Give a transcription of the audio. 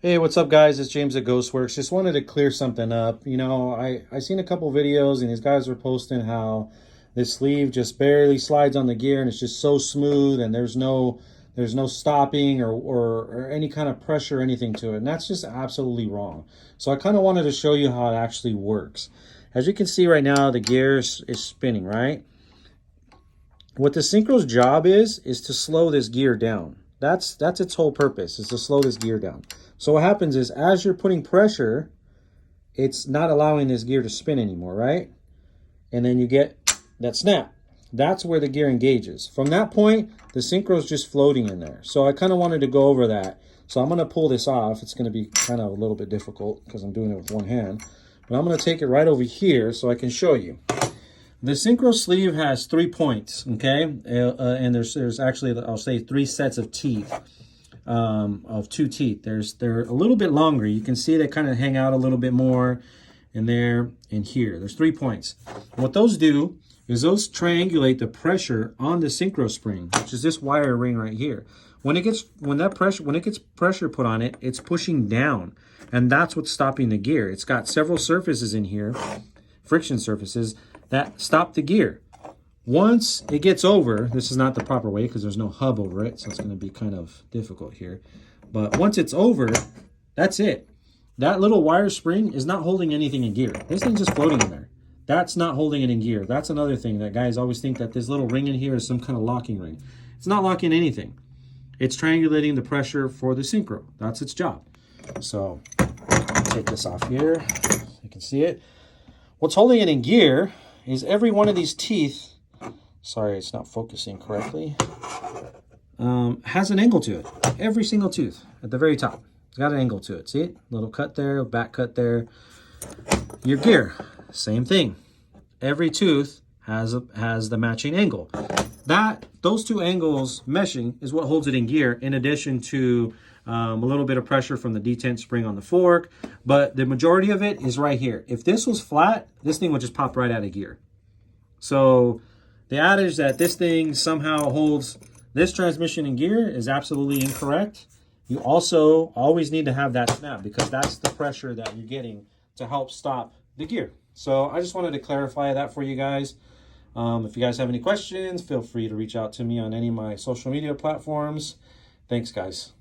Hey, what's up, guys? It's James at Ghostworks. Just wanted to clear something up. I seen a couple videos and these guys were posting how this sleeve just barely slides on the gear and it's just so smooth and there's no stopping or any kind of pressure or anything to it. And that's just absolutely wrong. So I kind of wanted to show you how it actually works. As you can see right now, the gear is spinning, right? What the synchro's job is to slow this gear down. That's its whole purpose, is to slow this gear down. So what happens is as you're putting pressure, it's not allowing this gear to spin anymore, right? And then you get that snap. That's where the gear engages. From that point, the synchro's just floating in there. So I kind of wanted to go over that. So I'm going to pull this off. It's going to be kind of a little bit difficult because I'm doing it with one hand. But I'm going to take it right over here so I can show you. The synchro sleeve has 3 points, okay? And there's actually, I'll say, 3 sets of teeth, of 2 teeth. They're a little bit longer. You can see they kind of hang out a little bit more in there and here. There's 3 points. What those do is those triangulate the pressure on the synchro spring, which is this wire ring right here. When it gets pressure put on it, it's pushing down, and that's what's stopping the gear. It's got several surfaces in here, friction surfaces, that stop the gear. Once it gets over, this is not the proper way because there's no hub over it, so it's going to be kind of difficult here. But once it's over, that's it. That little wire spring is not holding anything in gear. This thing's just floating in there. That's not holding it in gear. That's another thing that guys always think that this little ring in here is some kind of locking ring. It's not locking anything. It's triangulating the pressure for the synchro. That's its job. So take this off here. You can see it. What's holding it in gear is every one of these teeth, sorry, it's not focusing correctly, has an angle to it. Every single tooth at the very top, it's got an angle to it. See it? Little cut there, back cut there. Your gear, same thing. Every tooth has the matching angle. Those 2 angles meshing is what holds it in gear, in addition to a little bit of pressure from the detent spring on the fork, but the majority of it is right here. If this was flat, this thing would just pop right out of gear. So the adage that this thing somehow holds this transmission in gear is absolutely incorrect. You also always need to have that snap because that's the pressure that you're getting to help stop the gear. So I just wanted to clarify that for you guys. If you guys have any questions, feel free to reach out to me on any of my social media platforms. Thanks, guys.